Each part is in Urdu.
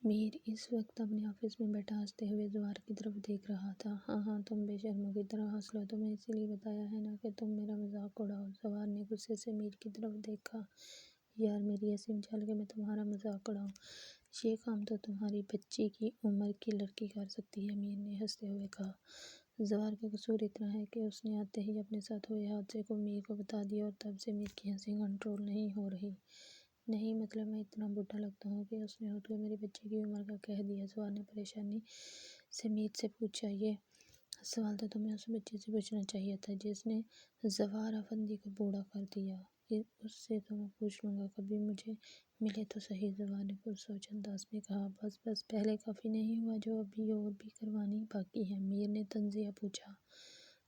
میر اس وقت اپنے آفس میں بیٹھا ہنستے ہوئے زوار کی طرف دیکھ رہا تھا۔ ہاں تم بے شرموں کی طرح ہنس لو، تمہیں اسی لیے بتایا ہے نا کہ تم میرا مذاق اڑاؤ۔ زوار نے غصے سے میر کی طرف دیکھا۔ یار میری ایسی مجال کہ میں تمہارا مذاق اڑاؤں؟ یہ کام تو تمہاری بچی کی عمر کی لڑکی کر سکتی ہے، میر نے ہنستے ہوئے کہا۔ زوار کا قصور اتنا ہے کہ اس نے آتے ہی اپنے ساتھ ہوئے حادثے کو میر کو بتا دیا اور تب سے میر کی ہنسی کنٹرول نہیں ہو رہی۔ نہیں مطلب میں اتنا بڈھا لگتا ہوں کہ اس نے خود کو میری بچی کی عمر کا کہہ دیا؟ زوار نے پریشانی سے میر سے پوچھا۔ یہ سوال تو تمہیں اس بچے سے پوچھنا چاہیے تھا جس نے زوار افندی کو بوڑھا کر دیا۔ اس سے تو میں پوچھ لوں گا، کبھی مجھے ملے تو صحیح۔ زوار نے پرسوچ انداز میں کہا۔ بس پہلے کافی نہیں ہوا جو ابھی اور بھی کروانی باقی ہے؟ میر نے تنزیہ پوچھا۔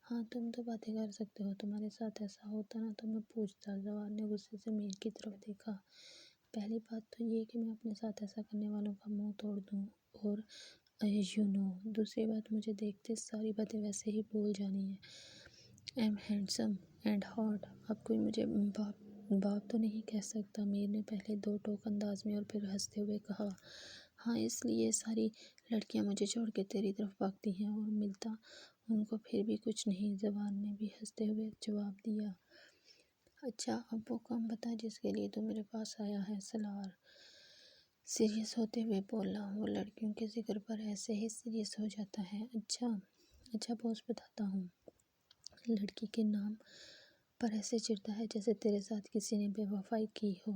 ہاں تم تو باتیں کر سکتے ہو، تمہارے ساتھ ایسا ہوتا نا تو میں پوچھتا۔ زوار نے غصے سے میر کی طرف دیکھا۔ پہلی بات تو یہ کہ میں اپنے ساتھ ایسا کرنے والوں کا منہ توڑ دوں اور دوسری بات مجھے دیکھتے ساری باتیں ویسے ہی بھول جانی ہے۔ I'm handsome and hot. اب کوئی مجھے باپ تو نہیں کہہ سکتا؟ میر نے پہلے دو ٹوک انداز میں اور پھر ہنستے ہوئے کہا۔ ہاں اس لیے ساری لڑکیاں مجھے چھوڑ کے تیری طرف بھاگتی ہیں اور ملتا ان کو پھر بھی کچھ نہیں۔ زوار نے بھی ہنستے ہوئے جواب دیا۔ اچھا اب وہ کام بتا جس کے لیے تو میرے پاس آیا ہے۔ سالار سیریس ہوتے ہوئے بولا۔ وہ لڑکیوں کے ذکر پر ایسے ہی سیریس ہو جاتا ہے۔ اچھا بوس بتاتا ہوں۔ لڑکی کے نام پر ایسے چڑھتا ہے جیسے تیرے ساتھ کسی نے بے وفائی کی ہو۔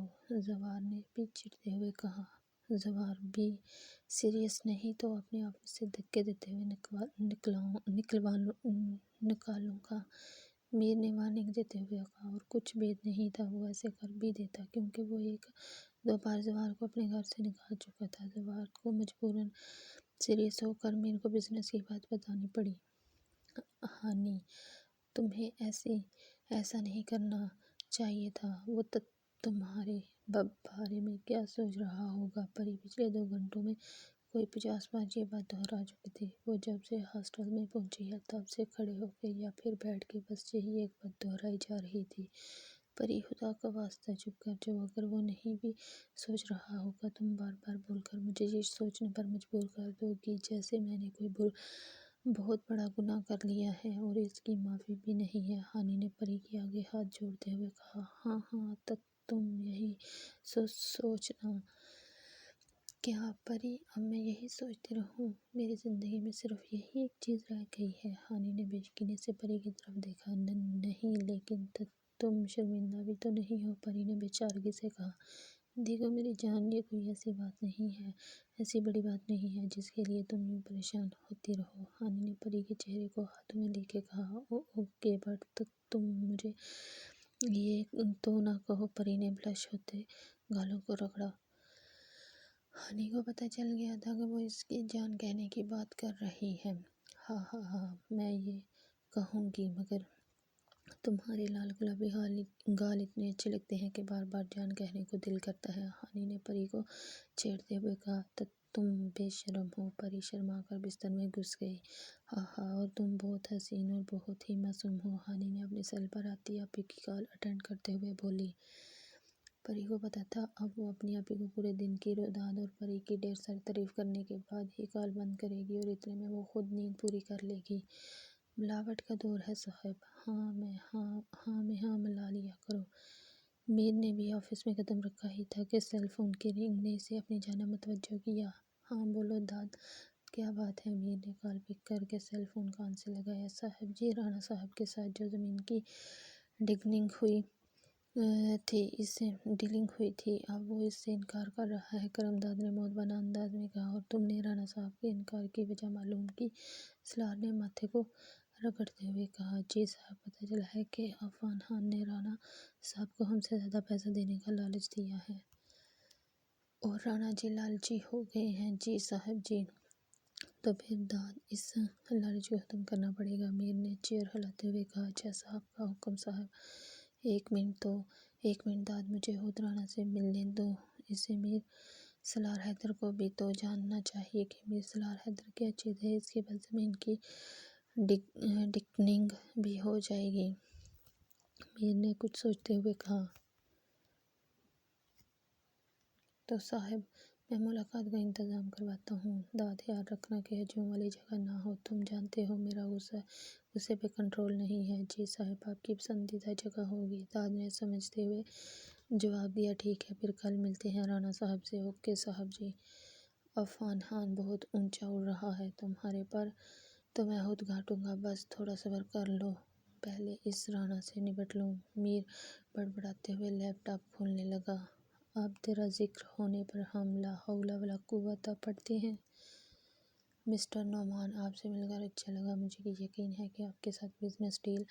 زوار نے بھی چڑھتے ہوئے کہا۔ زوار بھی سیریس نہیں تو اپنے آفس سے دھکے دیتے ہوئے نکالوں گا، میر نے وارننگ دیتے ہوئے کہا۔ اور کچھ بید نہیں تھا، وہ ایسے کر بھی دیتا کیونکہ وہ ایک دو بار زوار کو اپنے گھر سے نکال چکا تھا۔ زوار کو مجبوراً سیریس ہو کر میر کو بزنس کی بات بتانی پڑی۔ ہانی تمہیں ایسا نہیں کرنا چاہیے تھا۔ وہ تمہارے بارے میں کیا سوچ رہا ہوگا؟ پری پچھلے 2 گھنٹوں میں کوئی 50 بار یہ بات دہرا چکی تھی۔ وہ جب سے ہاسٹل میں پہنچی ہے تب سے کھڑے ہو کے یا پھر بیٹھ کے بس یہی ایک بات دہرائی جا رہی تھی۔ پری خدا کا واسطہ چپ کر جاؤ، اگر وہ نہیں بھی سوچ رہا ہوگا تم بار بار بول کر مجھے یہ سوچنے پر مجبور کر دو گی جیسے میں نے کوئی بہت بڑا گناہ کر لیا ہے اور اس کی معافی بھی نہیں ہے۔ ہانی نے پری کے آگے ہاتھ جوڑتے ہوئے کہا۔ ہاں تم یہی سوچنا کیا پری؟ اب میں یہی سوچتی رہوں؟ میری زندگی میں صرف یہی ایک چیز رہ گئی ہے۔ ہانی نے بے یقینی سے پری کی طرف دیکھا۔ نہیں لیکن تم شرمندہ بھی تو نہیں ہو؟ پری نے بے چارگی سے کہا۔ دیکھو میری جان، یہ کوئی ایسی بات نہیں ہے، ایسی بڑی بات نہیں ہے جس کے لیے تم یوں پریشان ہوتی رہو۔ ہانی نے پری کے چہرے کو ہاتھوں میں لے کے کہا۔ اوکے بٹ تم مجھے یہ تو نہ کہو؟ پری نے بلش ہوتے گالوں کو رگڑا۔ ہانی کو پتہ چل گیا تھا کہ وہ اس کی جان کہنے کی بات کر رہی ہے۔ ہاں میں یہ کہوں گی مگر تمہارے لال گلابی گال اتنے اچھے لگتے ہیں کہ بار بار جان کہنے کو دل کرتا ہے۔ ہانی نے پری کو چھیڑتے ہوئے کہا۔ تم بے شرم ہو؟ پری شرما کر بستر میں گھس گئی۔ ہاں اور تم بہت حسین اور بہت ہی معصوم ہو، ہانی نے اپنے سیل پر آتی آپی کی کال اٹینڈ کرتے ہوئے بولی۔ پری کو پتہ تھا اب وہ اپنی آپی کو پورے دن کی روداد اور پری کی ڈھیر ساری تعریف کرنے کے بعد ہی کال بند کرے گی اور اتنے میں وہ خود نیند پوری کر لے گی۔ ملاوٹ کا دور ہے صاحب، ہاں میں ہاں ملا لیا کرو۔ میر نے بھی آفس میں قدم رکھا ہی تھا کہ سیل فون کی رنگ نے اسے اپنی جانب متوجہ کیا۔ ہاں بولو داد، کیا بات ہے؟ میر نے کال پک کر کے سیل فون کان سے لگایا۔ صاحب جی، رانا صاحب کے ساتھ جو زمین کی ڈیلنگ ہوئی تھی اب وہ اس سے انکار کر رہا ہے، کرم داد نے مؤدبانہ انداز میں کہا۔ اور تم نے رانا صاحب کے انکار کی وجہ معلوم کی؟ سالار نے ماتھے کو رگڑتے ہوئے کہا۔ جی صاحب، پتہ چلا ہے کہ عفان خان نے رانا صاحب کو ہم سے زیادہ پیسہ دینے کا لالچ دیا ہے اور رانا جی لالچی ہو گئے ہیں۔ جی صاحب جی، تو پھر داد اس لالچ کو ختم کرنا پڑے گا، میر نے چیئر ہلاتے ہوئے کہا۔ جیسا آپ کا حکم صاحب۔ ایک منٹ داد، مجھے خود رانا سے ملنے دو اسے میر سالار حیدر کو بھی تو جاننا چاہیے کہ میر سالار حیدر کیا چیز ہے، اس کے بعد زمین کی ڈیلنگ بھی ہو جائے گی، میر نے کچھ سوچتے ہوئے کہا۔ تو صاحب میں ملاقات کا انتظام کرواتا ہوں۔ داد یاد رکھنا کہ ہجوم والی جگہ نہ ہو، تم جانتے ہو میرا غصے پہ کنٹرول نہیں ہے۔ جی صاحب، آپ کی پسندیدہ جگہ ہوگی، داد نے سمجھتے ہوئے جواب دیا۔ ٹھیک ہے، پھر کل ملتے ہیں رانا صاحب سے۔ اوکے صاحب جی۔ عفان خان بہت اونچا اڑ رہا ہے تمہارے پر، تو میں خود گھاٹوں گا، بس تھوڑا صبر کر لو، پہلے اس رانا سے نبٹ لوں۔ میر بڑبڑاتے ہوئے لیپ ٹاپ کھولنے لگا۔ اب تیرا ذکر ہونے پر ہم لا حول ولا قوت پڑھتے ہیں۔ مسٹر نعمان، آپ سے مل کر اچھا لگا، مجھے یقین ہے کہ آپ کے ساتھ بزنس ڈیل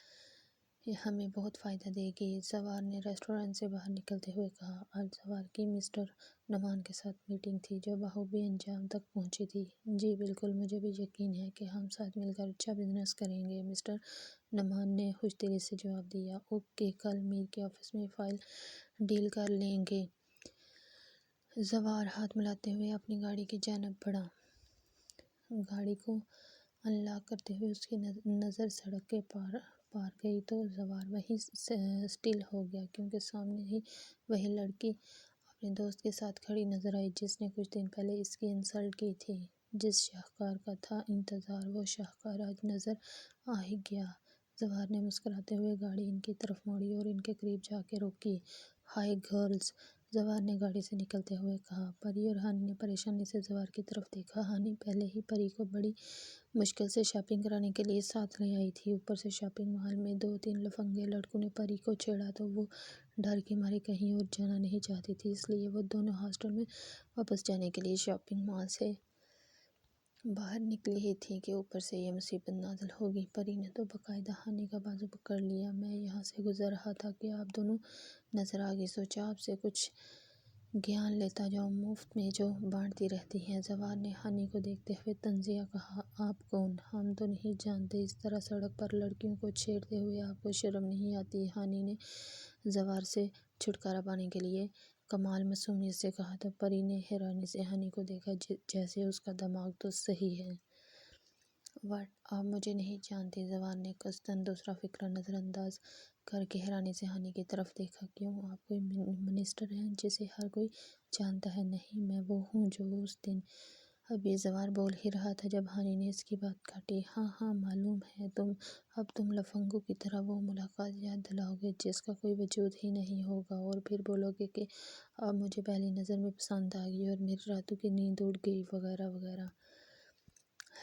ہمیں بہت فائدہ دے گی، زوار نے ریسٹورنٹ سے باہر نکلتے ہوئے کہا۔ آج زوار کی مسٹر نعمان کے ساتھ میٹنگ تھی جو بخوبی انجام تک پہنچی تھی۔ جی بالکل، مجھے بھی یقین ہے کہ ہم ساتھ مل کر اچھا بزنس کریں گے، مسٹر نعمان نے خوش دلی سے جواب دیا۔ اوکے، کل میر کے آفس میں فائل ڈیل کر لیں گے۔ زوار ہاتھ ملاتے ہوئے اپنی گاڑی کی جانب بڑھا۔ گاڑی کو انلاک کرتے ہوئے اس کی نظر سڑک کے پار گئی تو زوار وہیں سٹل ہو گیا، کیونکہ سامنے ہی وہی لڑکی اپنے دوست کے ساتھ کھڑی نظر آئی جس نے کچھ دن پہلے اس کی انسلٹ کی تھی۔ جس شاہکار کا تھا انتظار، وہ شاہکار آج نظر آ ہی گیا۔ زوار نے مسکراتے ہوئے گاڑی ان کی طرف موڑی اور ان کے قریب جا کے روکی۔ ہائی گرلز، زوار نے گاڑی سے نکلتے ہوئے کہا۔ پری اور ہانی نے پریشانی سے زوار کی طرف دیکھا۔ ہانی پہلے ہی پری کو بڑی مشکل سے شاپنگ کرانے کے لیے ساتھ لے آئی تھی، اوپر سے شاپنگ مال میں 2-3 لفنگے لڑکوں نے پری کو چھیڑا تو وہ ڈر کے مارے کہیں اور جانا نہیں چاہتی تھی، اس لیے وہ دونوں ہاسٹل میں واپس جانے کے لیے شاپنگ مال سے باہر نکلی ہی تھی کہ اوپر سے یہ مصیبت نازل ہوگی۔ پری نے تو باقاعدہ ہانی کا بازو پکڑ لیا۔ میں یہاں سے گزر رہا تھا کہ آپ دونوں نظر آ گئی، سوچا آپ سے کچھ گیان لیتا جاؤں، مفت میں جو بانٹتی رہتی ہیں۔ زوار نے ہانی کو دیکھتے ہوئے طنزیہ کہا۔ آپ کون؟ ہم تو نہیں جانتے، اس طرح سڑک پر لڑکیوں کو چھیڑتے ہوئے آپ کو شرم نہیں آتی؟ ہانی نے زوار سے چھٹکارا پانے کے لیے کمال معصومیت سے کہا تو پری نے حیرانی سے ہانی کو دیکھا، جیسے اس کا دماغ تو صحیح ہے۔ واٹ، آپ مجھے نہیں جانتی؟ زوار نے قصداً دوسرا فقرہ نظر انداز کر کے حیرانی سے ہانی کی طرف دیکھا۔ کیوں، آپ کوئی منسٹر ہیں جسے ہر کوئی جانتا ہے؟ نہیں، میں وہ ہوں جو اس دن… ابھی زوار بول ہی رہا تھا جب ہانی نے اس کی بات کاٹی۔ ہاں ہاں، معلوم ہے، اب تم لفنگوں کی طرح وہ ملاقات یاد دلاؤ گے جس کا کوئی وجود ہی نہیں ہوگا، اور پھر بولو گے کہ آپ مجھے پہلی نظر میں پسند آ گئی اور میری راتوں کی نیند اڑ گئی، وغیرہ وغیرہ۔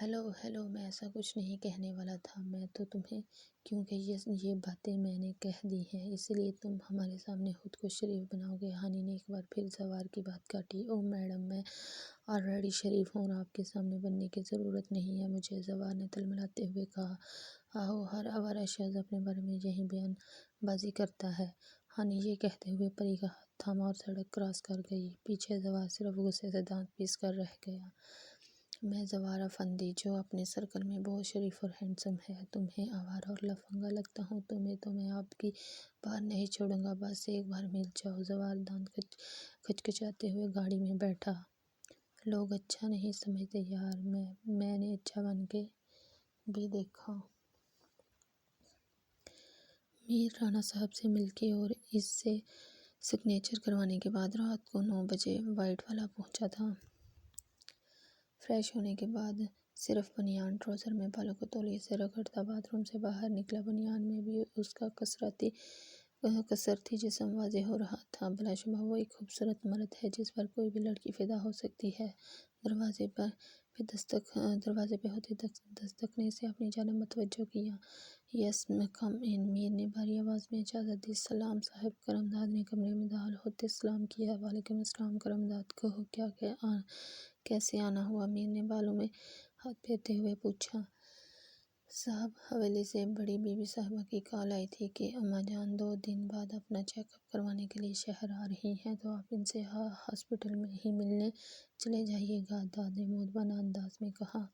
ہیلو، میں ایسا کچھ نہیں کہنے والا تھا، میں تو تمہیں… کیونکہ یہ باتیں میں نے کہہ دی ہیں، اس لیے تم ہمارے سامنے خود کو شریف بناؤ گے۔ ہانی نے ایک بار پھر زوار کی بات کاٹی۔ اوہ میڈم، میں آلریڈی شریف ہوں اور آپ کے سامنے بننے کی ضرورت نہیں ہے مجھے، زوار نے تلملاتے ہوئے کہا۔ آہو، ہر آوارہ شخص اپنے بارے میں یہی بیان بازی کرتا ہے۔ ہانی یہ کہتے ہوئے پری کا ہاتھ تھاما اور سڑک کراس کر گئی۔ پیچھے زوار صرف غصے سے دانت پیس کر رہ گیا۔ میں زوار افندی، جو اپنے سرکل میں بہت شریف اور ہینڈسم ہے، تمہیں آوارہ اور لفنگا لگتا ہوں تو میں آپ کی بات نہیں چھوڑوں گا، بس ایک بار مل جاؤ۔ زوار دانت کھچکھچاتے ہوئے گاڑی میں بیٹھا۔ لوگ اچھا نہیں سمجھتے یار، میں نے اچھا بن کے بھی دیکھا۔ میر رانا صاحب سے مل کے اور اس سے سگنیچر کروانے کے بعد رات کو 9 بجے وائٹ والا پہنچا تھا۔ فریش ہونے کے بعد صرف بنیان ٹراؤزر میں بالوں کو تولیے سے رگڑتا باتھ روم سے باہر نکلا۔ بنیان میں بھی اس کا کسرتی جسم واضح ہو رہا تھا۔ بلا شبہ وہ ایک خوبصورت مرد ہے جس پر کوئی بھی لڑکی فدا ہو سکتی ہے۔ دروازے پہ ہوتے دستک نے اسے اپنی جانب متوجہ کیا۔ یس کم ان، میر نے بھاری آواز میں اجازت دی۔ سلام صاحب، کرمداد نے کمرے میں داخل ہوتے سلام کیا۔ وعلیکم السلام کرمداد، کہو کیسے آنا ہوا؟ میر نے بالوں میں ہاتھ پھیرتے ہوئے پوچھا۔ صاحب، حویلی سے بڑی بی بی صاحبہ کی کال آئی تھی کہ اماں جان 2 دن بعد اپنا چیک اپ کروانے کے لیے شہر آ رہی ہیں، تو آپ ان سے ہاسپٹل میں ہی ملنے چلے جائیے گا، داد نے مؤدبانہ انداز میں کہا۔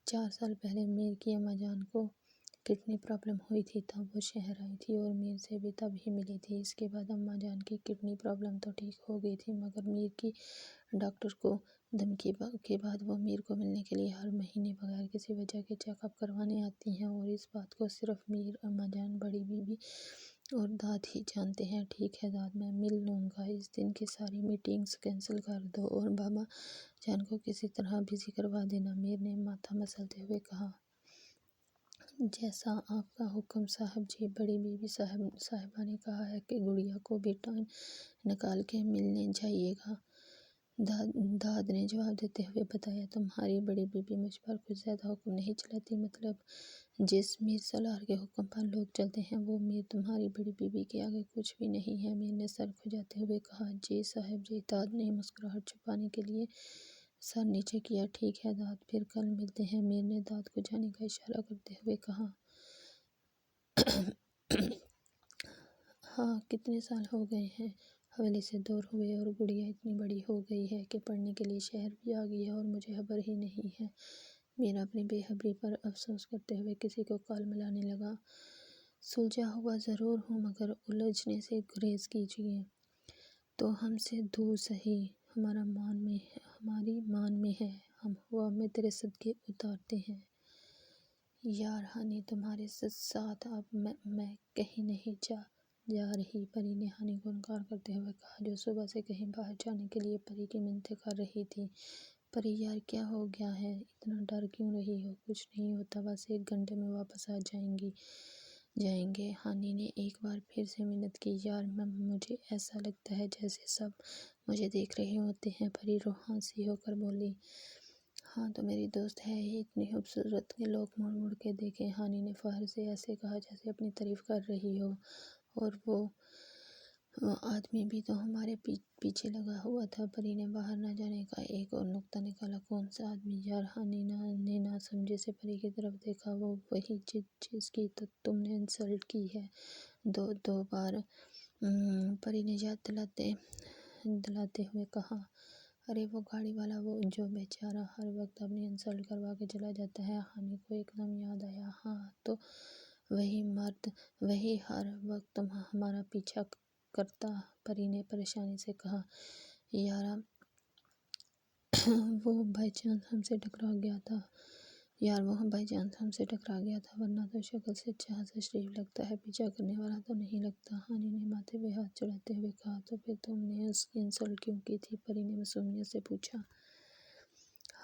4 سال پہلے میر کی اماں جان کو کڈنی پرابلم ہوئی تھی، تب وہ شہر آئی تھی اور میر سے بھی تب ہی ملی تھی۔ اس کے بعد اماں جان کی کڈنی پرابلم تو ٹھیک ہو گئی تھی، مگر میر کی ڈاکٹر کو دھمکی کے بعد وہ میر کو ملنے کے لیے ہر مہینے بغیر کسی وجہ کے چیک اپ کروانے آتی ہیں، اور اس بات کو صرف میر، اماں جان، بڑی بی بی اور داد ہی جانتے ہیں۔ ٹھیک ہے داد، میں مل لوں گا، اس دن کی ساری میٹنگز کینسل کر دو اور بابا جان کو کسی طرح بزی کروا دینا۔ میر نے ماتھا مسلتے ہوئے کہا، جیسا آپ کا حکم صاحب جی۔ بڑی بی بی صاحبہ نے کہا ہے کہ گڑیا کو بھی ٹائم نکال کے ملنے جائیے گا۔ داد نے جواب دیتے ہوئے بتایا، تمہاری بڑی بی بی مجھ پر کچھ زیادہ حکم نہیں چلاتی، مطلب جس میر سالار کے حکم پر لوگ چلتے ہیں وہ میر تمہاری بڑی بی بی کے آگے کچھ بھی نہیں ہے۔ میر نے سر کھجاتے ہوئے کہا، جی صاحب جی۔ داد نے مسکراہٹ چھپانے کے لیے سر نیچے کیا۔ ٹھیک ہے داد، پھر کل ملتے ہیں۔ میر نے داد کو جانے کا اشارہ کرتے ہوئے کہا، ہاں کتنے سال ہو گئے ہیں حویلی سے دور ہوئے، اور گڑیا اتنی بڑی ہو گئی ہے کہ پڑھنے کے لیے شہر بھی آ گئی ہے اور مجھے خبر ہی نہیں ہے۔ میر اپنی بے خبری پر افسوس کرتے ہوئے کسی کو کال ملانے لگا، سلجھا ہوا ضرور ہوں مگر الجھنے سے گریز کیجیے تو ہم سے دور سہی، ہماری مان میں ہے، ہم ہوا میں تیرے صدقے اتارتے ہیں۔ یار ہانی تمہارے ساتھ اب میں کہیں نہیں جا رہی۔ پری نے ہانی کو انکار کرتے ہوئے کہا، جو صبح سے کہیں باہر جانے کے لیے پری کی منتیں کر رہی تھی۔ پری یار کیا ہو گیا ہے، اتنا ڈر کیوں رہی ہو؟ کچھ نہیں ہوتا، بس 1 گھنٹے میں واپس آ جائیں گے۔ ہانی نے ایک بار پھر سے منت کی، یار مجھے ایسا لگتا ہے جیسے سب مجھے دیکھ رہے ہوتے ہیں۔ پری روحاں سی ہو کر بولی، ہاں تو میری دوست ہے ہی اتنی خوبصورت کہ لوگ مڑ مڑ کے دیکھیں۔ ہانی نے فخر سے ایسے کہا جیسے اپنی تعریف کر رہی ہو، اور وہ آدمی بھی تو ہمارے پیچھے لگا ہوا تھا۔ پری نے باہر نہ جانے کا ایک اور نکتہ نکالا، کون سا آدمی یار؟ ہانی نے نہ سمجھے سے پری کی طرف دیکھا، وہ وہی جس کی تم نے انسلٹ کی ہے 2 بار۔ پری نے یاد دلاتے ہوئے کہا، ارے وہ گاڑی والا، وہ جو بیچارہ ہر وقت اپنی انسلٹ کروا کے چلا جاتا ہے۔ ہانی کو ایک دم یاد آیا، ہاں تو وہی مرد، وہی ہر وقت ہمارا پیچھا کرتا۔ پری نے پریشانی سے کہا، یارا وہ بائی چانس ہم سے ٹکرا گیا تھا، ورنہ تو شکل سے اچھا خاصا شریف لگتا ہے، پیچھا کرنے والا تو نہیں لگتا۔ ہانی نے ماتھے پہ ہاتھ چڑھاتے ہوئے کہا، تو پھر تم نے اس کی انسلٹ کیوں کی تھی؟ پری نے معصومیت سے پوچھا۔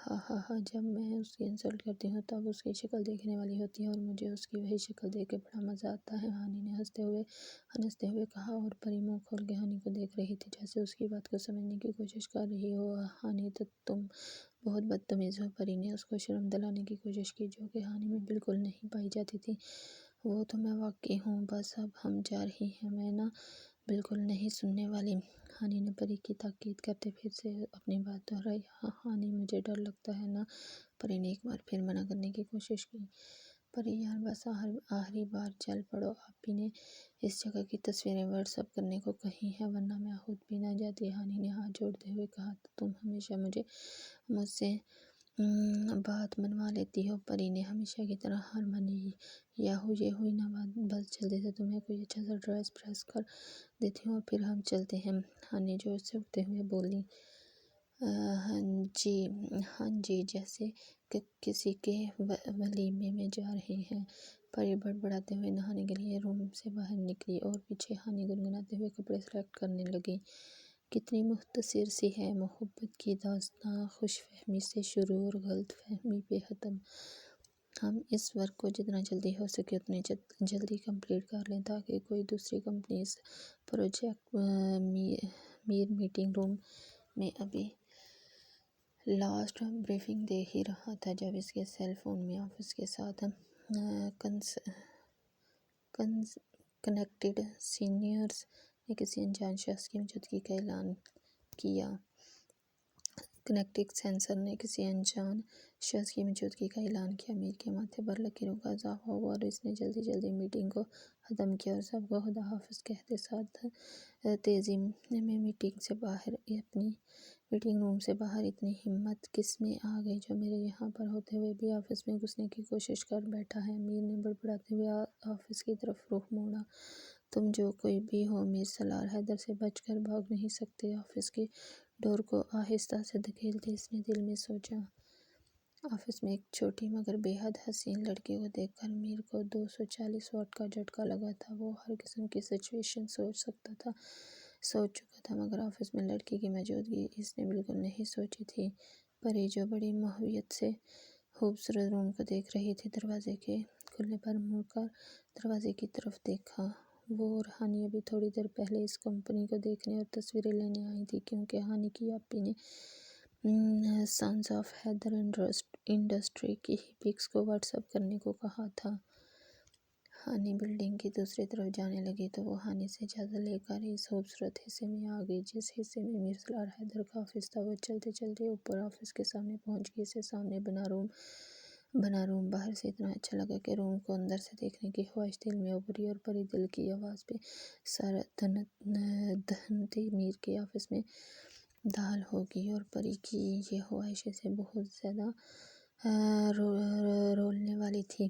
ہاں جب میں اس کی انسلٹ کرتی ہوں تب اس کی شکل دیکھنے والی ہوتی ہے اور مجھے اس کی وہی شکل دیکھ کے بڑا مزہ آتا ہے۔ ہانی نے ہنستے ہوئے کہا، اور پری منہ کھول کے ہانی کو دیکھ رہی تھی جیسے اس کی بات کو سمجھنے کی کوشش کر رہی ہو۔ ہانی تو تم بہت بدتمیز ہو۔ پری نے اس کو شرم دلانے کی کوشش کی جو کہ ہانی میں بالکل نہیں پائی جاتی تھی۔ وہ تو میں واقعی ہوں، بس اب ہم جا رہی ہیں، میں نا بالکل نہیں سننے والی۔ ہانی نے پری کی تاکید کرتے پھر سے اپنی بات دہرائی۔ ہانی مجھے ڈر لگتا ہے نا۔ پری نے ایک بار پھر منع کرنے کی کوشش کی۔ پری یار بس آخری بار چل پڑو، آپ بھی نے اس جگہ کی تصویریں واٹس ایپ کرنے کو کہی ہیں، ورنہ میں خود بھی نہ جاتی۔ ہانی نے ہاتھ جوڑتے ہوئے کہا، تم ہمیشہ مجھ سے بات منوا لیتی ہو۔ پری نے ہمیشہ کی طرح ہار مانی، یہ ہوئی نا بات، بس جلدی سے تمہیں کوئی اچھا سا ڈریس پریس کر دیتی ہوں اور پھر ہم چلتے ہیں۔ ہانی جوش سے اٹھتے ہوئے بولی، ہاں جی جیسے کہ کسی کے ولیمے میں جا رہے ہیں۔ پری بڑبڑاتے ہوئے نہانے کے لیے روم سے باہر نکلی اور پیچھے ہانی گنگناتے ہوئے کپڑے سلیکٹ کرنے لگی۔ کتنی مختصر سی ہے محبت کی داستاں، خوش فہمی سے شروع اور غلط فہمی پہ ختم۔ ہم اس ورک کو جتنا جلدی ہو سکے اتنی جلدی کمپلیٹ کر لیں تاکہ کوئی دوسری کمپنی اس پروجیکٹ۔ میر میٹنگ روم میں ابھی لاسٹ بریفنگ دے ہی رہا تھا جب اس کے سیل فون میں آفس کے ساتھ کنیکٹڈ سینئرز نے کسی انجان شخص کی موجودگی کا اعلان کیا۔ کنیکٹڈ سینسر نے کسی انجان شخص کی موجودگی کا اعلان کیا۔ میر کے ماتھے پر لکیروں کا اضافہ ہوا اور اس نے جلدی میٹنگ کو ختم کیا اور سب کو خدا حافظ کہتے ساتھ تیزی میں میٹنگ روم سے باہر۔ اتنی ہمت کس میں آ گئی جو میرے یہاں پر ہوتے ہوئے بھی آفس میں گھسنے کی کوشش کر بیٹھا ہے؟ میر نے بڑبڑاتے ہوئے آفس کی طرف رخ موڑا، تم جو کوئی بھی ہو میر سالار حیدر سے بچ کر بھاگ نہیں سکتے۔ آفس کی ڈور کو آہستہ سے دھکیلتے اس نے دل میں سوچا، آفس میں ایک چھوٹی مگر بے حد حسین لڑکی کو دیکھ کر میر کو 240 واٹ کا جھٹکا لگا تھا۔ وہ ہر قسم کی سچویشن سوچ چکا تھا، مگر آفس میں لڑکی کی موجودگی اس نے بالکل نہیں سوچی تھی۔ پری جو بڑی محویت سے خوبصورت روم کو دیکھ رہی تھی، دروازے کے کھلنے پر مڑ کر دروازے کی طرف دیکھا۔ وہ اور ہانی ابھی تھوڑی دیر پہلے اس کمپنی کو دیکھنے اور تصویریں لینے آئی تھی، کیونکہ ہانی کی آپی نے سانز آف حیدر انڈسٹری کی پکس کو واٹس ایپ کرنے کو کہا تھا۔ ہانی بلڈنگ کی دوسری طرف جانے لگی تو وہ ہانی سے اجازت لے کر اس خوبصورت حصے میں آ گئی جس حصے میں مرسلا حیدر کا آفس تھا۔ وہ چلتے چلتے اوپر آفس کے سامنے پہنچ گئی۔ اسے سامنے بنا روم باہر سے اتنا اچھا لگا کہ روم کو اندر سے دیکھنے کی خواہش دل میں ابھری، اور پری دل کی آواز پہ سر دھنتی میر کے آفس میں داخل ہو گئی، اور پری کی یہ خواہش اسے بہت زیادہ رولنے والی تھی۔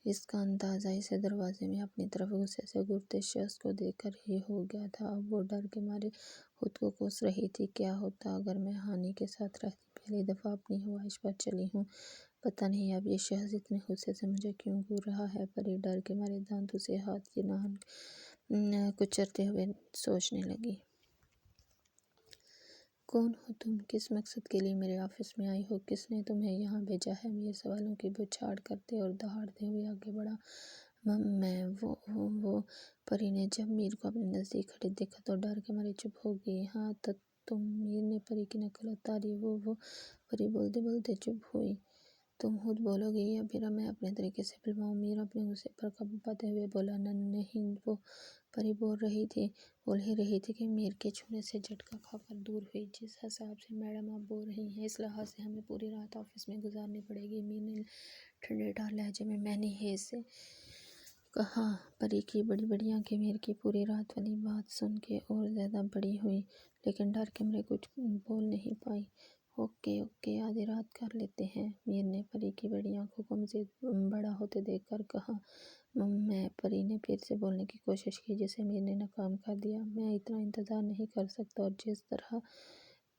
اس کا اندازہ اسے دروازے میں اپنی طرف غصے سے گھورتے شخص کو دیکھ کر ہی ہو گیا تھا۔ اب وہ ڈر کے مارے خود کو کوس رہی تھی، کیا ہوتا اگر میں ہانی کے ساتھ رہتی؟ پہلی دفعہ اپنی خواہش پر چلی ہوں، پتہ نہیں اب یہ شخص اتنے غصے سے مجھے کیوں گھور رہا ہے۔ پری ڈر کے مارے دانتوں سے ہاتھ کی ناخن کچرتے ہوئے سوچنے لگی۔ کون ہو تم؟ کس مقصد کے لیے میرے آفس میں آئی ہو؟ کس نے تمہیں یہاں بھیجا ہے؟ میر سوالوں کی بوچھاڑ کرتے اور دہاڑتے ہوئے آگے بڑھا۔ میں وہ پری نے جب میر کو اپنے نزدیک کھڑے دیکھا تو ڈر کے مارے چپ ہو گئی۔ ہاں تم؟ میر نے پری کی نقل اتاری۔ وہ پری بولتے بولتے چپ ہوئی۔ تم خود بولو گی یا پھر میں اپنے طریقے سے بلواؤں؟ میر اپنے غصے پر قابو پاتے ہوئے بولا۔ نہیں، وہ پری بول ہی رہی تھی کہ میر کے چھونے سے جھٹکا کھا کر دور ہوئی۔ جس حساب سے میڈم آپ بول رہی ہیں، اس لحاظ سے ہمیں پوری رات آفس میں گزارنی پڑے گی۔ میر نے ٹھنڈے ٹھار لہجے میں نے ہیض سے کہا۔ پری کی بڑی بڑی آنکھیں میر کی پوری رات والی بات سن کے اور زیادہ بڑی ہوئیں، لیکن ڈر کے مارے کچھ بول نہیں پائی۔ اوکے، آدھی رات کر لیتے ہیں، میر نے پری کی بڑی آنکھوں کو مزید بڑا ہوتے دیکھ کر کہا۔ میں پری نے پھر سے بولنے کی کوشش کی، جسے میر نے ناکام کر دیا۔ میں اتنا انتظار نہیں کر سکتا، اور جس طرح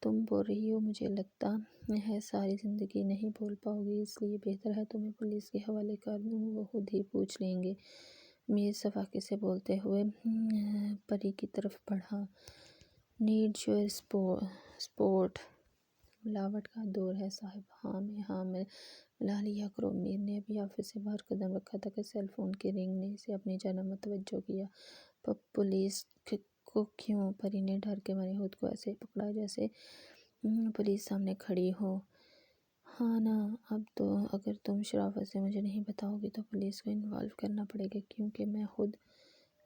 تم بول رہی ہو مجھے لگتا ہے ساری زندگی نہیں بول پاؤ گی، اس لیے بہتر ہے تمہیں پولیس کے حوالے کر دوں، وہ خود ہی پوچھ لیں گے۔ میر صفاقے سے بولتے ہوئے پری کی طرف بڑھا۔ Need your support. ملاوٹ کا دور ہے صاحب۔ ہاں میں ملا لیا کرو۔ میر نے ابھی آفس سے باہر قدم رکھا تھا کہ سیل فون کی رنگ نے اسے اپنی جانب متوجہ کیا۔ پولیس کو کیوں؟ پری نے ڈر کے مارے خود کو ایسے پکڑا جیسے پولیس سامنے کھڑی ہو۔ ہاں نا، اب تو اگر تم شرافت سے مجھے نہیں بتاؤ گی تو پولیس کو انوالو کرنا پڑے گا، کیونکہ میں خود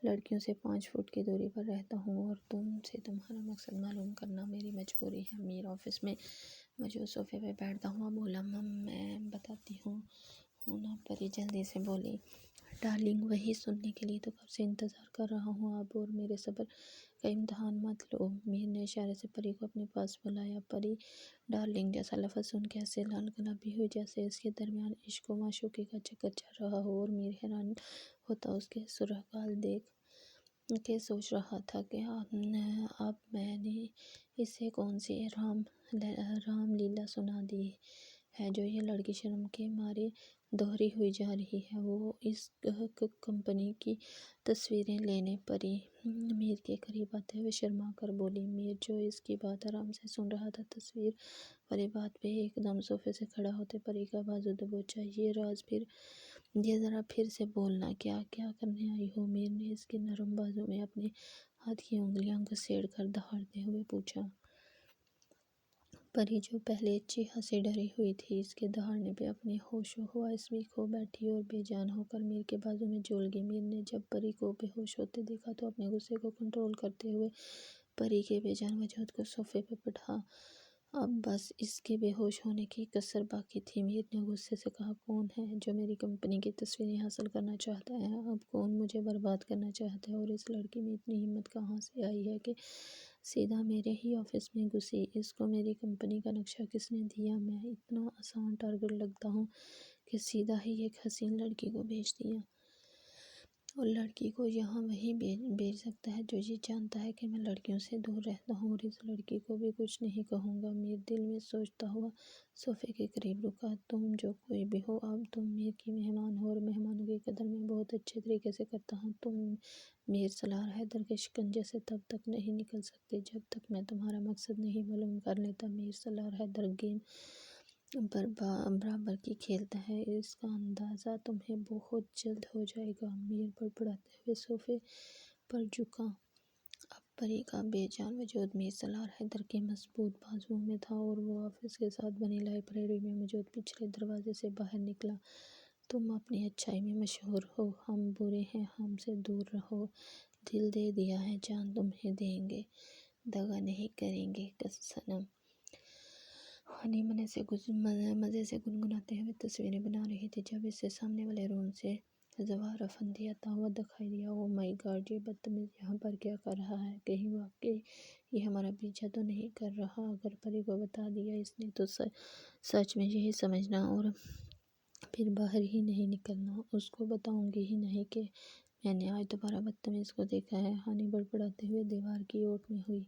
لڑکیوں سے 5 فٹ کی دوری پر رہتا ہوں، اور تم سے تمہارا مقصد معلوم کرنا میری مجبوری ہے۔ میر آفس میں موجود صوفے پہ بیٹھتا ہوا بولا۔ میں بتاتی ہوں نا، پری جلدی سے بولی۔ ڈارلنگ، وہی سننے کے لیے تو کب سے انتظار کر رہا ہوں اب، اور میرے صبر کا امتحان مت لو۔ میر نے اشارے سے پری کو اپنے پاس بلایا۔ پری ڈارلنگ جیسا لفظ سن کے ایسے لال گلابی ہوئی جیسے اس کے درمیان عشق و معشوقی کا چکر چل رہا ہو، اور میر حیران ہوتا اس کے سرخ گال دیکھ کے سوچ رہا تھا کہ اب میں نے اسے کون سی رام لیلا سنا دی ہے جو یہ لڑکی شرم کے مارے دوہری ہوئی جا رہی ہے۔ وہ اس کمپنی کی تصویریں لینے پری میر کے قریب آتے ہوئے شرما کر بولی۔ میر جو اس کی بات آرام سے سن رہا تھا، تصویر والی بات پہ ایک دم صوفے سے کھڑا ہوتے پری کا بازو دبوچا۔ یہ ذرا پھر سے بولنا، کیا کرنے آئی ہو؟ میر نے اس کے نرم بازو میں اپنے ہاتھ کی انگلیاں گھسیڑ کر دہاڑتے ہوئے پوچھا۔ پری جو پہلے اچھی خاصی ڈری ہوئی تھی، اس کے دہاڑنے پہ اپنی ہوش و حواس بھی کھو بیٹھی اور بے جان ہو کر میر کے بازو میں جھول گئی۔ میر نے جب پری کو بے ہوش ہوتے دیکھا تو اپنے غصے کو کنٹرول کرتے ہوئے پری کے بے جان وجود کو صوفے پہ بٹھا۔ اب بس اس کے بے ہوش ہونے کی کسر باقی تھی۔ میر نے غصے سے کہا۔ کون ہے جو میری کمپنی کی تصویریں حاصل کرنا چاہتا ہے؟ اب کون مجھے برباد کرنا چاہتا ہے؟ اور اس لڑکی میں اتنی ہمت کہاں سے آئی ہے کہ سیدھا میرے ہی آفس میں گھسی؟ اس کو میری کمپنی کا نقشہ کس نے دیا؟ میں اتنا آسان ٹارگٹ لگتا ہوں کہ سیدھا ہی ایک حسین لڑکی کو بھیج دیا۔ اور لڑکی کو یہاں وہیں بھیج سکتا ہے جو یہ جانتا ہے کہ میں لڑکیوں سے دور رہتا ہوں، اور اس لڑکی کو بھی کچھ نہیں کہوں گا۔ میر دل میں سوچتا ہوا صوفے کے قریب رکا۔ تم جو کوئی بھی ہو، اب تم میر کی مہمان ہو، اور مہمانوں کی قدر میں بہت اچھے طریقے سے کرتا ہوں۔ تم میر سالار حیدر کے شکنجے سے تب تک نہیں نکل سکتے جب تک میں تمہارا مقصد نہیں معلوم کر لیتا۔ میر سالار حیدر گیم برابر کی کھیلتا ہے، اس کا اندازہ تمہیں بہت جلد ہو جائے گا۔ میر بڑبڑاتے ہوئے صوفے پر جھکا۔ اب پری کا بے جان وجود میر سالار حیدر کے مضبوط بازوؤں میں تھا، اور وہ آفس کے ساتھ بنی لائبریری میں موجود پچھلے دروازے سے باہر نکلا۔ تم اپنی اچھائی میں مشہور ہو، ہم برے ہیں، ہم سے دور رہو۔ دل دے دیا ہے، جان تمہیں دیں گے، دغا نہیں کریں گے صنم۔ ہنی مزے سے گنگناتے ہوئے تصویریں بنا رہی تھی جب اسے سامنے والے روم سے زوار افندی آتا ہوا دکھائی دیا۔ او مائی گاڈ، یہ بدتمیز یہاں پر کیا کر رہا ہے؟ کہیں واقعی یہ ہمارا پیچھا تو نہیں کر رہا؟ اگر پری کو بتا دیا اس نے تو سچ میں یہی سمجھنا اور پھر باہر ہی نہیں نکلنا۔ اس کو بتاؤں گی ہی نہیں کہ میں نے آج دوبارہ بدتمیز کو دیکھا ہے۔ ہنی بڑبڑاتے ہوئے دیوار کی اوٹ میں ہوئی۔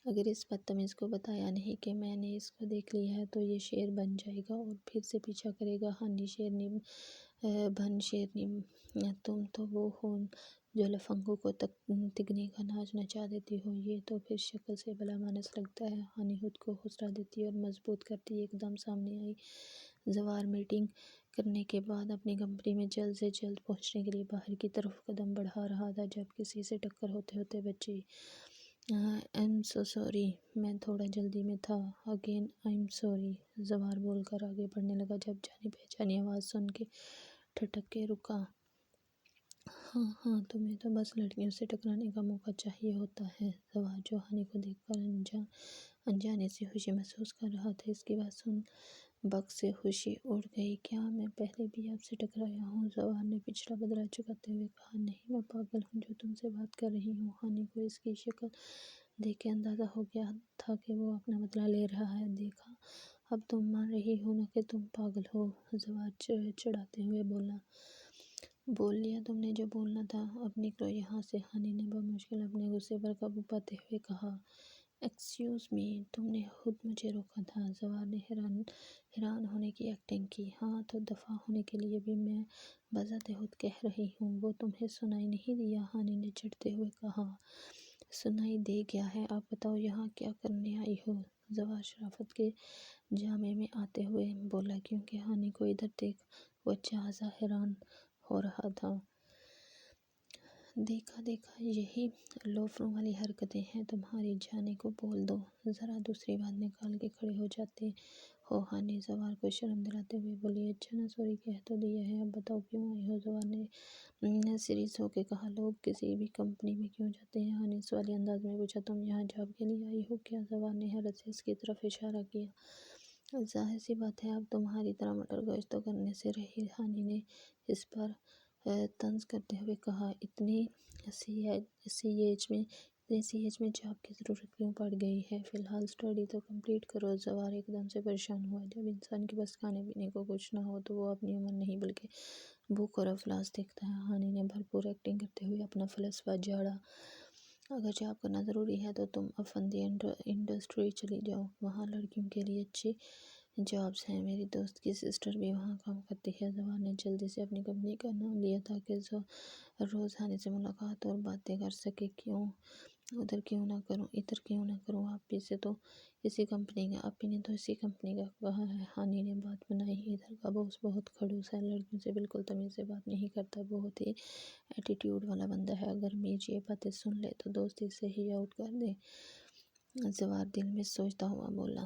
اگر اس بدتمیز کو بتایا نہیں کہ میں نے اس کو دیکھ لیا ہے تو یہ شیر بن جائے گا اور پھر سے پیچھا کرے گا۔ ہنی شیرنی بن شیرنی، تم تو وہ ہو جو لفنگوں کو تگنی کا ناچ نچا دیتی ہو۔ یہ تو پھر شکل سے بھلا مانس لگتا ہے۔ ہنی خود کو حوصلہ دیتی اور مضبوط کرتی ایک دم سامنے آئی۔ زوار میٹنگ کرنے کے بعد اپنی کمپنی میں جلد سے جلد پہنچنے کے لیے باہر کی طرف قدم بڑھا رہا تھا جب کسی سے ٹکر ہوتے ہوتے بچی۔ ایم سو سوری، میں تھوڑا جلدی میں تھا۔ اگین ایم سوری، زوار بول کر آگے بڑھنے لگا جب جانی پہچانی آواز سن کے ٹھٹک کے رکا۔ ہاں ہاں، تمہیں تو بس لڑکیوں سے ٹکرانے کا موقع چاہیے ہوتا ہے۔ زوار، جو ہنی کو دیکھ کر انجانے سی خوشی محسوس کر رہا تھا، اس کی بات سن بک سے خوشی اڑ گئی۔ کیا میں پہلے بھی آپ سے ٹکرایا ہوں؟ زوار نے پچھلا بدلہ چکاتے ہوئے کہا۔ نہیں، میں پاگل ہوں جو تم سے بات کر رہی ہوں۔ ہنی کو اس کی شکل دیکھ کے اندازہ ہو گیا تھا کہ وہ اپنا بدلہ لے رہا ہے۔ دیکھا، اب تم مان رہی ہو نا کہ تم پاگل ہو؟ زوار چڑھاتے ہوئے بولا۔ بول لیا تم نے جو بولنا تھا، اب نکلو یہاں سے، ہنی نے بمشکل اپنے غصے پر قابو پاتے ہوئے کہا۔ ایکسکیوز می، تم نے خود مجھے روکا تھا۔ زوار نے حیران ہونے کی ایکٹنگ کی۔ ہاں تو دفاع ہونے کے لیے بھی میں بذات خود کہہ رہی ہوں۔ وہ تمہیں سنائی نہیں دیا؟ ہنی نے چڑھتے ہوئے کہا۔ سنائی دے گیا ہے، اب بتاؤ یہاں کیا کرنے آئی ہو؟ زوار شرافت کے جامے میں آتے ہوئے بولا، کیونکہ ہنی کو ادھر دیکھ وہ جہازہ حیران ہو رہا تھا۔ دیکھا یہی لوفروں والی حرکتیں ہیں تمہاری، جانے کو بول دو، ذرا دوسری بات نکال کے کھڑے ہو جاتے ہو۔ ہنی زوار کو شرم دلاتے ہوئے بولی، اچھا نا، سوری کہہ تو دیا ہے، اب بتاؤ کیوں آئی ہو؟ زوار نے سیریس ہو کے کہا۔ لوگ کسی بھی کمپنی میں کیوں جاتے ہیں؟ ہنی سوالی انداز میں پوچھا۔ تم یہاں جاب کے لیے آئی ہو کیا؟ زوار نے حیرت سے اس کی طرف اشارہ کیا۔ ظاہر سی بات ہے، اب تمہاری طرح مٹر گوشت تو کرنے سے رہی۔ ہنی نے اس پر طنز کرتے ہوئے کہا۔ اتنی سی ایج میں جاب کی ضرورت کیوں پڑ گئی ہے؟ فی الحال اسٹڈی تو کمپلیٹ کرو۔ زوار ایک دم سے پریشان ہوا۔ جب انسان کے پاس کھانے پینے کو کچھ نہ ہو تو وہ اپنی عمر نہیں بلکہ بھوک اور افلاس دیکھتا ہے۔ ہنی نے بھرپور ایکٹنگ کرتے ہوئے اپنا فلسفہ جھاڑا۔ اگر جاب کرنا ضروری ہے تو تم افندی انڈسٹری چلی جاؤ، وہاں لڑکیوں کے لیے اچھی جابس ہیں، میری دوست کی سسٹر بھی وہاں کام کرتی ہے۔ زوار نے جلدی سے اپنی کمپنی کا نام لیا تاکہ روز ہنی سے ملاقات اور باتیں کر سکے۔ ادھر کیوں نہ کروں، آپ ہی نے تو اسی کمپنی کا کہا ہے۔ ہنی نے بات بنائی، ادھر کا باس بہت کھڑوس ہے، لڑکیوں سے بالکل تمیز سے بات نہیں کرتا، بہت ہی ایٹیٹیوڈ والا بندہ ہے، اگر میر یہ باتیں سن لے تو دوستی سے ہی آؤٹ کر دے۔ زوار دل میں سوچتا ہوا بولا،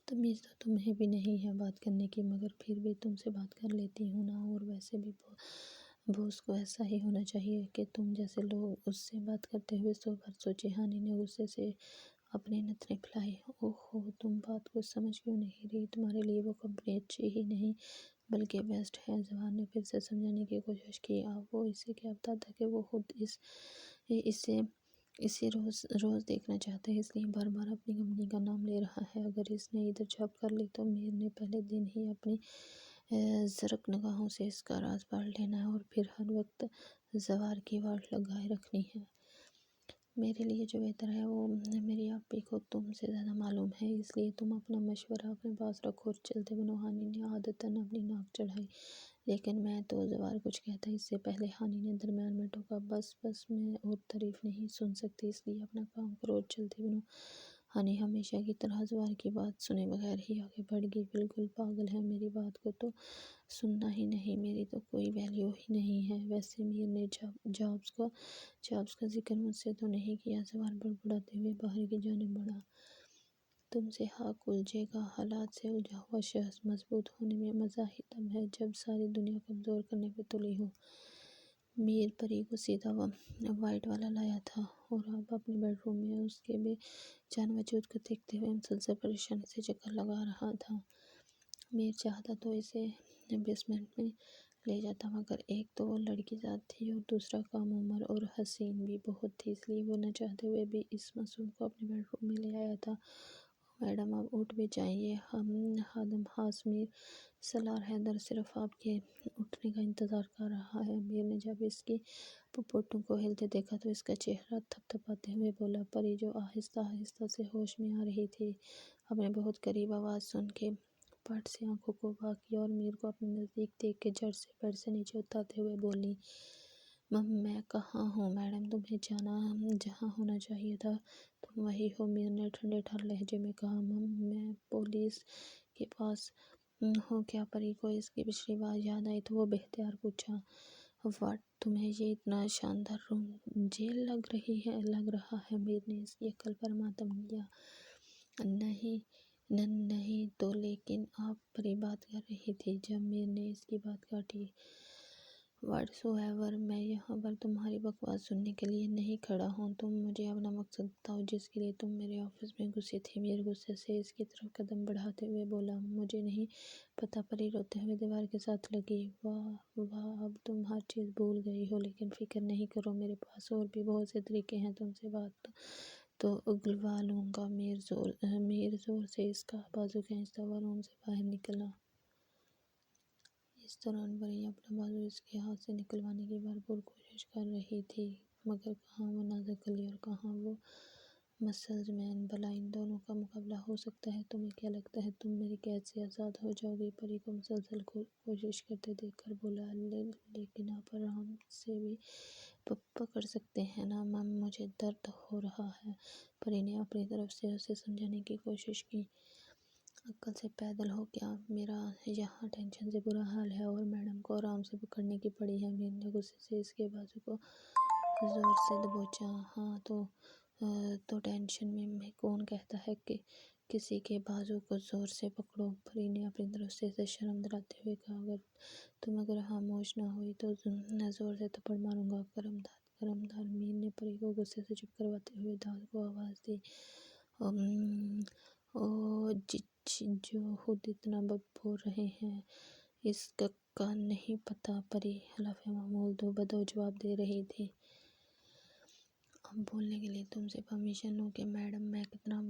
تمیز تو تمہیں بھی نہیں ہے بات کرنے کی، مگر پھر بھی تم سے بات کر لیتی ہوں نا، اور ویسے بھی بوس کو ایسا ہی ہونا چاہیے کہ تم جیسے لوگ اس سے بات کرتے ہوئے 100 بار سوچیں۔ ہنی نے غصے سے اپنے نتنے پھیلائے۔ اوہو، تم بات کو سمجھ کیوں نہیں رہی؟ تمہارے لیے وہ کمپنی اچھی ہی نہیں بلکہ بیسٹ ہے۔ زوار نے پھر سے سمجھانے کی کوشش کی۔ اب وہ اسے کیا بتاتا کہ وہ خود اسے روز دیکھنا چاہتا ہے، اس لیے بار بار اپنی کمپنی کا نام لے رہا ہے۔ اگر اس نے ادھر جاب کر لی تو میر نے پہلے دن ہی اپنی زرق نگاہوں سے اس کا راز پاڑ لینا ہے اور پھر ہر وقت زوار کی واٹ لگائے رکھنی ہے۔ میرے لیے جو بہتر ہے وہ میری آپی کو تم سے زیادہ معلوم ہے، اس لیے تم اپنا مشورہ اپنے پاس رکھو اور چلتے بنو۔ ہانی نے عادتاً اپنی ناک چڑھائی، لیکن میں تو زوار کچھ کہتا اس سے پہلے ہانی نے درمیان میں ٹوکا، بس میں اور تعریف نہیں سن سکتی، اس لیے اپنا کام کرو اور چلتے بنو۔ ہانی ہمیشہ کی طرح زوار کی بات سنے بغیر ہی آگے بڑھ گئی۔ بالکل پاگل ہے، میری بات کو تو سننا ہی نہیں، میری تو کوئی ویلیو ہی نہیں ہے۔ ویسے میر نے جابس کا ذکر مجھ سے تو نہیں کیا، زوار بڑبڑاتے ہوئے باہر کی جانب بڑھا۔ تم سے حق الجھے گا، حالات سے الجھا ہوا شخص مضبوط ہونے میں مزہ ہی تب ہے جب ساری دنیا کمزور کرنے پہ تلی ہو۔ میر پری کو سیدھا وائٹ والا لایا تھا اور اب اپنے بیڈ روم میں اس کے بے جان وجود کو دیکھتے ہوئے مسلسل پریشانی سے چکر لگا رہا تھا۔ میر چاہتا تو اسے بیسمنٹ میں لے جاتا، مگر ایک تو وہ لڑکی ذات تھی اور دوسرا کم عمر اور حسین بھی بہت تھی، اس لیے وہ نہ چاہتے ہوئے بھی اس معصوم کو اپنے بیڈ روم میں لے آیا تھا۔ او میڈم، اب اٹھ بھی جائیے، خادم ہاس میر سالار حیدر صرف آپ کے اٹھنے کا انتظار کر رہا ہے۔ میر نے جب اس کی پپوٹوں کو ہلتے دیکھا تو اس کا چہرہ تھپتھپاتے ہوئے بولا۔ پری جو آہستہ آہستہ سے ہوش میں آ رہی تھی، اپنے بہت قریب آواز سن کے پٹ سے آنکھوں کو پاک کیا اور میر کو اپنے نزدیک دیکھ کے جھٹ سے بیڈ سے نیچے اترتے ہوئے بولی، میں کہاں ہوں میڈم؟ تمہیں جہاں ہونا چاہیے تھا تم وہی ہو۔ میر نے ٹھنڈے ٹھار لہجے میں کہا، میں پولیس کے پاس ہوں کیا؟ پری کو اس کی پچھلی بات یاد آئی تو وہ بے اختیار پوچھا، واٹ، تمہیں یہ اتنا شاندار روم جیل لگ رہا ہے؟ میر نے اس کی عقل پر ماتم کیا، نہیں تو لیکن آپ؟ پری بات کر رہی تھی جب میر نے اس کی بات کاٹی، واٹس ایور، میں یہاں پر تمہاری بکواس سننے کے لیے نہیں کھڑا ہوں، تم مجھے اپنا مقصد بتاؤ جس کے لیے تم میرے آفس میں گھسی تھی۔ میر غصے سے اس کی طرف قدم بڑھاتے ہوئے بولا، مجھے نہیں پتا۔ پری روتے ہوئے دیوار کے ساتھ لگی، واہ، اب تم ہر چیز بھول گئی ہو، لیکن فکر نہیں کرو، میرے پاس اور بھی بہت سے طریقے ہیں تم سے بات تو اگلوا لوں گا۔ میر زور سے اس کا بازو کھینچتا ہوا روم سے باہر نکلا۔ اس دوران پری اپنا بازو اس کے ہاتھ سے نکلوانے کی بھرپور کوشش کر رہی تھی، مگر کہاں وہ نازک کلی اور کہاں وہ مسلز مین، بھلا ان دونوں کا مقابلہ ہو سکتا ہے؟ تمہیں کیا لگتا ہے تم میری قید سے آزاد ہو جاؤ گی؟ پری کو مسلسل کوشش کرتے دیکھ کر بولا، لیکن آپ آرام سے بھی پکڑ سکتے ہیں نا؟ مجھے درد ہو رہا ہے۔ پری نے اپنی طرف سے اسے سمجھانے کی کوشش کی، عقل سے پیدل ہو کیا؟ میرا یہاں ٹینشن سے برا حال ہے اور میڈم کو آرام سے پکڑنے کی پڑی ہے۔ میر نے غصے سے اس کے بازو کو زور سے دبوچا، ہاں تو ٹینشن میں کون کہتا ہے کہ کسی کے بازو کو زور سے پکڑو؟ پری نے اپنی طرف سے اسے شرم دلاتے ہوئے کہا، اگر خاموش نہ ہوئی تو زور سے تھپڑ ماروں گا۔ کرمدار، میر نے پری کو غصے سے چپ کرواتے ہوئے دانت کو آواز دی، او جو خود اتنا بول رہے ہیں، اس کا نہیں پتا؟ پری خلاف معمول بدو جواب دے رہی تھی، اب بولنے کے لیے تم سے پرمیشن لوں کہ میڈم میں کتنا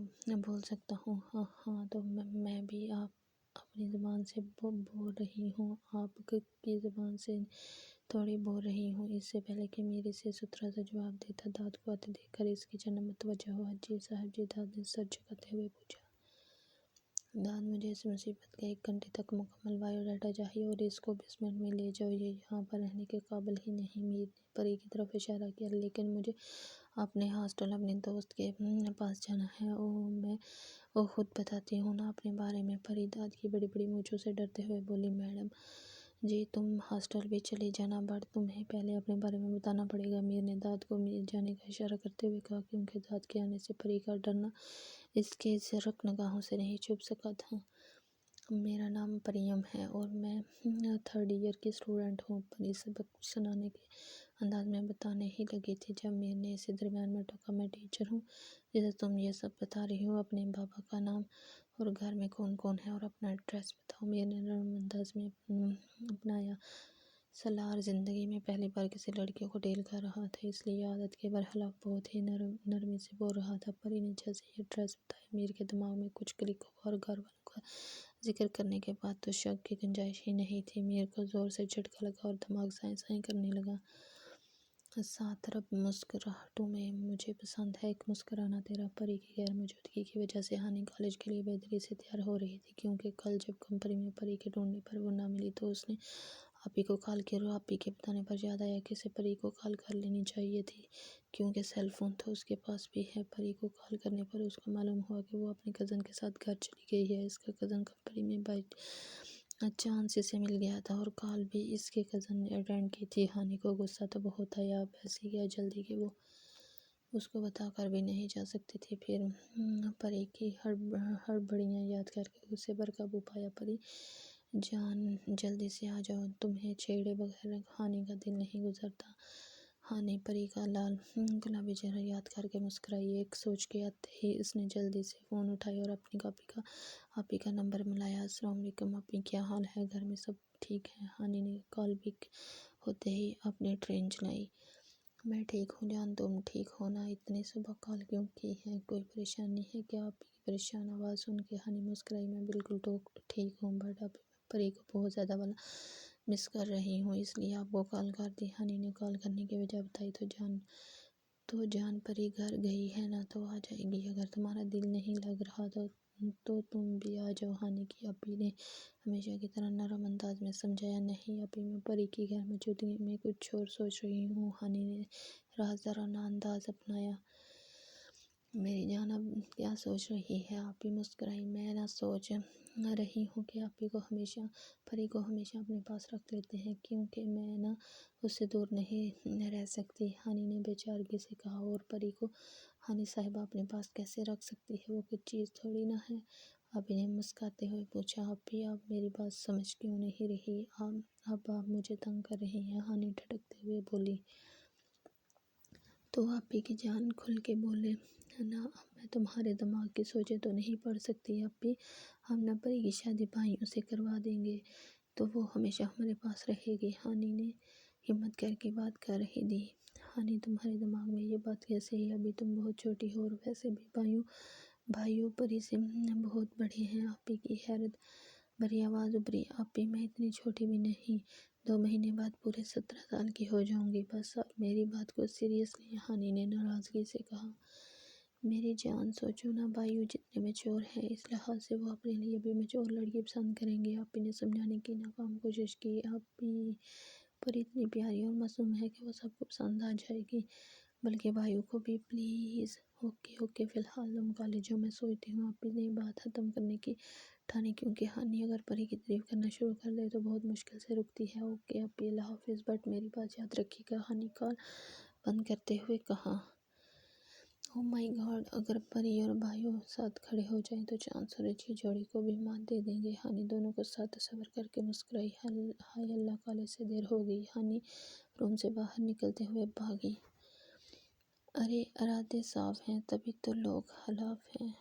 بول سکتا ہوں؟ ہاں تو میں بھی اپنی زبان سے بول رہی ہوں، آپ کی زبان سے تھوڑی بول رہی ہوں۔ اس سے پہلے کہ میر اسے ستھرا سا جواب دیتا، دانت کو آتے دیکھ کر اس کی جانب متوجہ ہوا، جی صاحب جی، دانت نے سر جھکاتے ہوئے پوچھا، دانت، مجھے اس مصیبت کا 1 گھنٹے تک مکمل بائیو ڈاٹا چاہیے اور اس کو بیسمنٹ میں لے جاؤ، یہ یہاں پر رہنے کے قابل ہی نہیں۔ میر نے پری کی طرف اشارہ کیا، لیکن مجھے اپنے ہاسٹل اپنے دوست کے پاس جانا ہے، میں خود بتاتی ہوں نا اپنے بارے میں۔ پری دانت کی بڑی بڑی مونچھوں سے ڈرتے ہوئے بولی، میڈم جی تم ہاسٹل بھی چلی جانا، بٹ تمہیں پہلے اپنے بارے میں بتانا پڑے گا۔ میر نے دانت کو جانے کا اشارہ کرتے ہوئے کہا، کیونکہ دانت کے آنے سے پری کا ڈرنا اس کے زرق نگاہوں سے نہیں چھپ سکا تھا۔ میرا نام پریم ہے اور میں 3rd ایئر کی اسٹوڈنٹ ہوں۔ پری سبق سنانے کے انداز میں بتانے ہی لگی تھی جب میر نے اسے درمیان میں ٹوکا، میں ٹیچر ہوں جسے تم یہ سب بتا رہی ہو، اپنے بابا کا نام اور گھر میں کون کون ہے اور اپنا ایڈریس بتاؤ۔ میر نے نرم انداز میں اپنایا، سالار زندگی میں پہلی بار کسی لڑکی کو ڈیل کر رہا تھا، اس لیے عادت کے برخلاف بہت ہی نرمی سے بول رہا تھا۔ پری نے جیسے ہی ایڈریس بتایا، میر کے دماغ میں کچھ کلک ہوا اور گھر والوں کا کا ذکر کرنے کے بعد تو شک کی گنجائش ہی نہیں تھی۔ میر کو زور سے جھٹکا لگا اور دماغ سائیں سائیں کرنے لگا۔ سات ارب مسکراہٹوں میں مجھے پسند ہے ایک مسکرانا تیرا۔ پری کی غیر موجودگی کی وجہ سے ہانی کالج کے لیے بے دلی سے تیار ہو رہی تھی، کیونکہ کل جب کمپنی میں پری کے ڈھونڈنے پر وہ نہ ملی تو اس نے آپی کو کال کی اور آپی کے بتانے پر یاد آیا کہ اسے پری کو کال کر لینی چاہیے تھی، کیونکہ سیل فون تو اس کے پاس بھی ہے۔ پری کو کال کرنے پر اس کو معلوم ہوا کہ وہ اپنے کزن کے ساتھ گھر چلی گئی ہے۔ اس کا کزن کمپنی میں بائی چانس اسے مل گیا تھا اور کال بھی اس کے کزن نے اٹینڈ کی تھی۔ ہانی کو غصہ تو بہت آیا، اب ایسی کیا جلدی کہ وہ اس کو بتا کر بھی نہیں جا سکتی تھی۔ پھر پری کی ہڑبڑیاں یاد کر کے اسے بقابو پایا۔ پری جان جلدی سے آ جاؤ، تمہیں چھیڑے بغیر ہانی کا دل نہیں گزرتا۔ ہانی پری کا لال گلابی چہرہ یاد کر کے مسکرائی۔ ایک سوچ کے آتے ہی اس نے جلدی سے فون اٹھایا اور اپنی آپی کا نمبر ملایا۔ السلام علیکم آپی، کیا حال ہے؟ گھر میں سب ٹھیک ہیں؟ ہانی نے کال پک ہوتے ہی اپنی ٹرین چلائی۔ میں ٹھیک ہوں جان، تم ٹھیک ہو نا؟ اتنی صبح کال کیوں کی ہے؟ کوئی پریشانی ہے کیا؟ آپی کی پریشان آواز سن کے ہانی مسکرائی۔ میں بالکل ٹھیک ہوں، بٹ ابھی میں پری کو بہت زیادہ مس کر رہی ہوں، اس لیے آپ کو کال کر دی۔ ہانی نے کال کرنے کی وجہ بتائی۔ تو جان پری گھر گئی ہے نا، تو آ جائے گی۔ اگر تمہارا دل نہیں لگ رہا تو تم بھی آ جاؤ۔ ہانی کی آپی نے ہمیشہ کی طرح نرم انداز میں سمجھایا۔ نہیں آپی، میں پری کی غیر موجودگی میں کچھ اور سوچ رہی ہوں۔ ہانی نے رازدارانہ انداز اپنایا۔ میری جان اب کیا سوچ رہی ہے؟ آپی مسکرائی۔ میں نہ سوچ رہی ہوں کہ آپی کو پری کو ہمیشہ اپنے پاس رکھ لیتے ہیں، کیونکہ میں نہ اس سے دور نہیں رہ سکتی، ہانی نے بے چارگی سے کہا۔ اور پری کو ہانی صاحبہ اپنے پاس کیسے رکھ سکتی ہے؟ وہ کچھ چیز تھوڑی نہ ہے۔ آپی نے مسکراتے ہوئے پوچھا۔ آپی آپ میری بات سمجھ کیوں نہیں رہی؟ اب آپ مجھے تنگ کر رہی ہیں، ہانی ٹھٹکتے ہوئے بولی۔ تو آپی کی جان کھل کے بولے نا، اب میں تمہارے دماغ کی سوچیں تو نہیں پڑھ سکتی آپی۔ ہم نہ پری کی شادی بھائیوں سے کروا دیں گے تو وہ ہمیشہ ہمارے پاس رہے گی، ہانی نے ہمت کر کے بات کر ہی دی۔ ہانی تمہارے دماغ میں یہ بات کیسے ہے؟ ابھی تم بہت چھوٹی ہو اور ویسے بھی بھائیوں پری سے بہت بڑے ہیں۔ آپی کی حیرت بھری آواز ابھری۔ آپی میں اتنی چھوٹی بھی نہیں، 2 مہینے بعد پورے 17 سال کی ہو جاؤں گی، بس آپ میری بات کو سیریس لیں، ہانی نے ناراضگی سے کہا۔ میری جان سوچو نا، بھائیوں جتنے میچور ہیں اس لحاظ سے وہ اپنے لیے بھی میچور لڑکی پسند کریں گے۔ آپی نے سمجھانے کی ناکام کوشش کی۔ آپی پری اتنی پیاری اور معصوم ہے کہ وہ سب کو پسند آ جائے گی، بلکہ بھائیوں کو بھی۔ پلیز اوکے فی الحال تم کالجوں میں سوچتی ہوں۔ آپی نے بات ختم کرنے کی ٹھانی، کیونکہ ہانی اگر پری کی تعریف کرنا شروع کر دے تو بہت مشکل سے رکتی ہے۔ اوکے آپی، اللہ حافظ، بٹ میری بات یاد رکھیے گا، ہانی کال بند کرتے ہوئے کہا۔ او مائی گاڈ، اگر پری اور بھائیوں ساتھ کھڑے ہو جائیں تو چاند سورج کی جوڑی کو بھی مات دے دیں گے۔ ہانی دونوں کو ساتھ تصور کر کے مسکرائی۔ ہائے اللہ، کالج سے دیر ہو گئی۔ ہانی روم سے باہر نکلتے ہوئے بھاگی۔ ارے ارادے صاف ہیں، تبھی تو لوگ حلاف ہیں۔